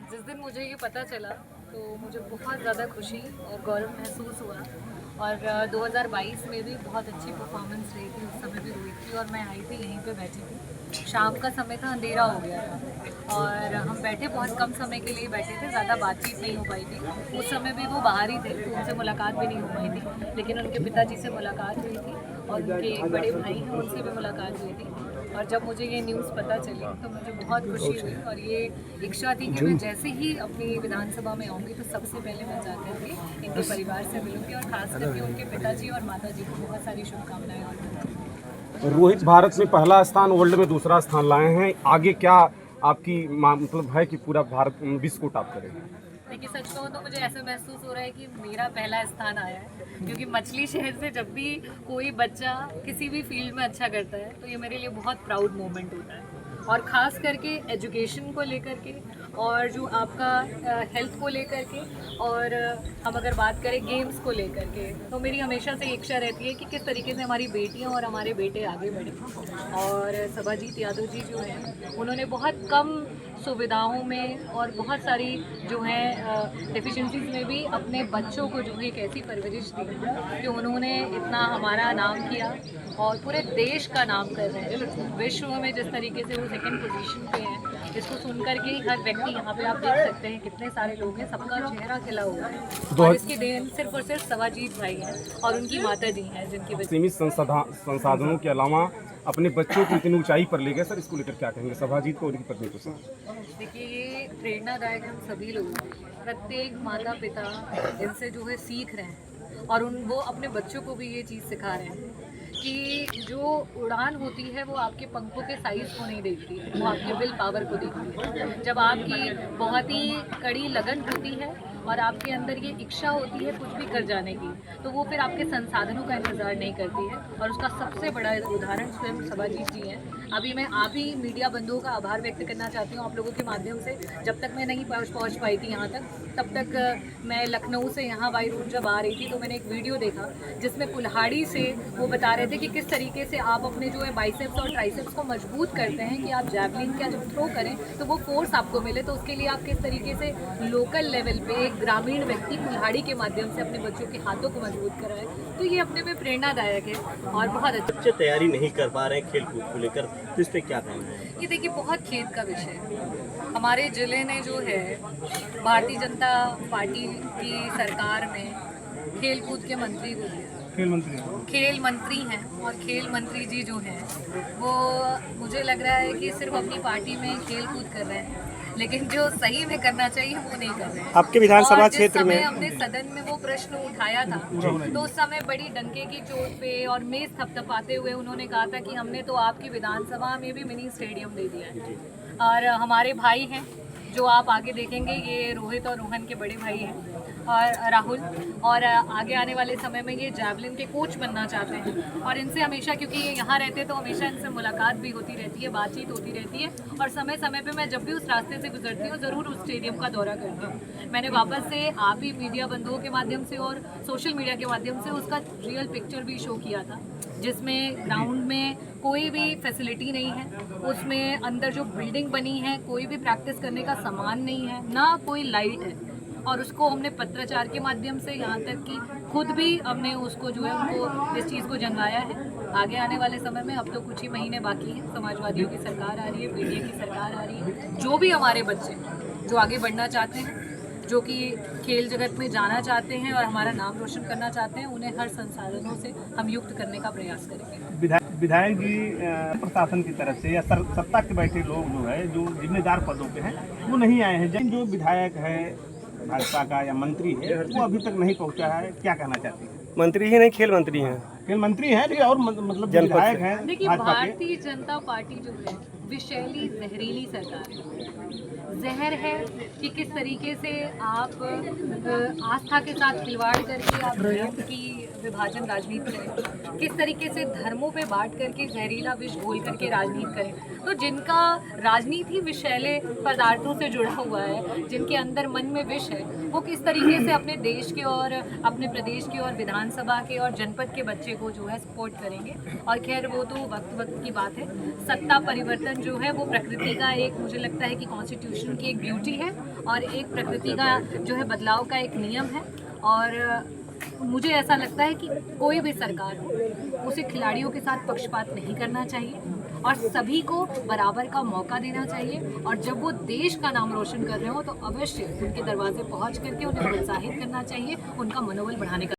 जिस दिन मुझे ये पता चला तो मुझे बहुत ज़्यादा खुशी और गौरव महसूस हुआ। और 2022 में भी बहुत अच्छी परफॉर्मेंस रही थी, उस समय भी हुई थी और मैं आई थी यहीं पे बैठी थी। शाम का समय था, अंधेरा हो गया था और हम बैठे बहुत कम समय के लिए बैठे थे, ज़्यादा बातचीत नहीं हो पाई थी। उस समय भी वो बाहर ही थे तो उनसे मुलाकात भी नहीं हो पाई थी, लेकिन उनके पिताजी से मुलाकात हुई थी और उनके एक बड़े भाई हैं उनसे भी मुलाकात हुई थी। और जब मुझे ये न्यूज़ पता चली तो मुझे बहुत खुशी हुई और ये इच्छा थी कि मैं जैसे ही अपनी विधानसभा में आऊँगी तो सबसे पहले मैं जाकर के इनके परिवार से मिलूँगी और ख़ास करके उनके पिताजी और माताजी को बहुत सारी शुभकामनाएं और बधाई। रोहित भारत में पहला स्थान, वर्ल्ड में दूसरा स्थान लाए हैं। आगे क्या आपकी मतलब है कि पूरा भारत विश्व को टॉप करेगा? देखिए, सच कहूँ तो मुझे ऐसा महसूस हो रहा है कि मेरा पहला स्थान आया है, क्योंकि मछली शहर से जब भी कोई बच्चा किसी भी फील्ड में अच्छा करता है तो ये मेरे लिए बहुत प्राउड मोमेंट होता है। और ख़ास करके एजुकेशन को लेकर के और जो आपका हेल्थ को लेकर के और हम अगर बात करें गेम्स को लेकर के, तो मेरी हमेशा से इच्छा रहती है कि किस तरीके से हमारी बेटियां और हमारे बेटे आगे बढ़ें। और सभाजीत यादव जी जो हैं उन्होंने बहुत कम सुविधाओं में और बहुत सारी जो है डेफिशिएंसीज में भी अपने बच्चों को जो है एक ऐसी परवरिश दी कि उन्होंने इतना हमारा नाम किया और पूरे देश का नाम कर रहे हैं। विश्व में जिस तरीके से वो सेकंड पोजीशन पे हैं, इसको सुन करके ही हर व्यक्ति, यहाँ पे आप देख सकते हैं कितने सारे लोग हैं, सबका चेहरा खिला हुआ है। और इसकी देन सिर्फ और सिर्फ सभाजीत भाई हैं और उनकी माता जी हैं जिनकी वजह। सीमित संसाधनों के अलावा अपने बच्चों को इतनी ऊंचाई पर ले गए सर, इसको लेकर क्या कहेंगे सभाजीत को और उनकी पत्नी को सर? देखिए, ये प्रेरणादायक हम सभी लोग, प्रत्येक माता पिता इनसे जो है सीख रहे हैं और वो अपने बच्चों को भी ये चीज़ सिखा रहे हैं कि जो उड़ान होती है वो आपके पंखों के साइज़ को नहीं देखती, वो आपके विल पावर को देखती है। जब आपकी बहुत ही कड़ी लगन होती है और आपके अंदर ये इच्छा होती है कुछ भी कर जाने की, तो वो फिर आपके संसाधनों का इंतज़ार नहीं करती है। और उसका सबसे बड़ा उदाहरण स्वयं सभाजीत जी हैं। अभी मैं आप ही मीडिया बंधुओं का आभार व्यक्त करना चाहती हूँ आप लोगों के माध्यम से। जब तक मैं नहीं पहुँच पाई थी यहाँ तक, तब तक मैं लखनऊ से यहाँ बाई रूट जब आ रही थी तो मैंने एक वीडियो देखा जिसमें कुल्हाड़ी से वो बता रहे थे कि किस तरीके से आप अपने जो है बाइसेप्स और ट्राइसेप्स को मजबूत करते हैं कि आप जैवलिन का जब थ्रो करें तो वो फोर्स आपको मिले। तो उसके लिए आप किस तरीके से लोकल लेवल पे एक ग्रामीण व्यक्ति कुल्हाड़ी के माध्यम से अपने बच्चों के हाथों को मजबूत कराए, तो ये अपने में प्रेरणादायक है और बहुत अच्छा। बच्चे तैयारी नहीं कर पा रहे हैं खेल कूद को लेकर, तो इस पे क्या कहना है? ये देखिए, बहुत खेद का विषय है। हमारे ज़िले ने जो है भारतीय जनता पार्टी की सरकार में खेल कूद के मंत्री को दिया। खेल मंत्री हैं और खेल मंत्री जी जो हैं वो, मुझे लग रहा है कि सिर्फ अपनी पार्टी में खेल कूद कर रहे हैं, लेकिन जो सही में करना चाहिए वो नहीं कर रहे हैं। आपके विधानसभा क्षेत्र में हमने सदन में वो प्रश्न उठाया था तो उस समय बड़ी डंके की चोट पे और मेज थपथपाते हुए उन्होंने कहा था कि हमने तो आपकी विधानसभा में भी मिनी स्टेडियम दे दिया है। और हमारे भाई हैं जो आप आगे देखेंगे, ये रोहित और रोहन के बड़े भाई हैं और राहुल, और आगे आने वाले समय में ये जैवलिन के कोच बनना चाहते हैं। और इनसे हमेशा, क्योंकि ये यहाँ रहते तो हमेशा इनसे मुलाकात भी होती रहती है, बातचीत होती रहती है और समय समय पे मैं जब भी उस रास्ते से गुजरती हूँ ज़रूर उस स्टेडियम का दौरा करती हूँ। मैंने वापस से आप ही मीडिया बंधुओं के माध्यम से और सोशल मीडिया के माध्यम से उसका रियल पिक्चर भी शो किया था, जिसमें ग्राउंड में कोई भी फैसिलिटी नहीं है, उसमें अंदर जो बिल्डिंग बनी है कोई भी प्रैक्टिस करने का सामान नहीं है, ना कोई लाइट है। और उसको हमने पत्राचार के माध्यम से, यहाँ तक कि खुद भी हमने उसको जो है उनको इस चीज़ को जनवाया है। आगे आने वाले समय में, अब तो कुछ ही महीने बाकी हैं, समाजवादियों की सरकार आ रही है, पीडीए की सरकार आ रही है। जो भी हमारे बच्चे जो आगे बढ़ना चाहते हैं, जो कि खेल जगत में जाना चाहते हैं और हमारा नाम रोशन करना चाहते हैं, उन्हें हर संसाधनों से हम युक्त करने का प्रयास करेंगे। विधायक जी प्रशासन की तरफ से या सत्ता के बैठे लोग जो है, जो जिम्मेदार पदों पे हैं, वो नहीं आए हैं। जो विधायक है भाजपा का या मंत्री है वो अभी तक नहीं पहुंचा है, क्या कहना चाहते हैं? मंत्री ही नहीं, खेल मंत्री हैं। खेल मंत्री हैं लेकिन और मतलब विधायक हैं। देखिए, भारतीय जनता पार्टी जो है विषैली जहरीली सरकार है। जहर है कि किस तरीके से आप आस्था के साथ खिलवाड़ करके आप धर्म की विभाजन राजनीति करें, किस तरीके से धर्मों पे बांट करके जहरीला विष घोल करके राजनीति करें। तो जिनका राजनीति विषैले पदार्थों से जुड़ा हुआ है, जिनके अंदर मन में विष है, वो किस तरीके से अपने देश के और अपने प्रदेश के और विधानसभा के और जनपद के बच्चे को जो है सपोर्ट करेंगे। और खैर वो तो वक्त वक्त की बात है। सत्ता परिवर्तन जो है वो प्रकृति का एक, मुझे लगता है कि कॉन्स्टिट्यूशन की एक ब्यूटी है और एक प्रकृति का जो है बदलाव का एक नियम है। और मुझे ऐसा लगता है कि कोई भी सरकार हो उसे खिलाड़ियों के साथ पक्षपात नहीं करना चाहिए और सभी को बराबर का मौका देना चाहिए। और जब वो देश का नाम रोशन कर रहे हो तो अवश्य उनके दरवाजे पहुंच करके उन्हें प्रोत्साहित करना चाहिए, उनका मनोबल बढ़ाने का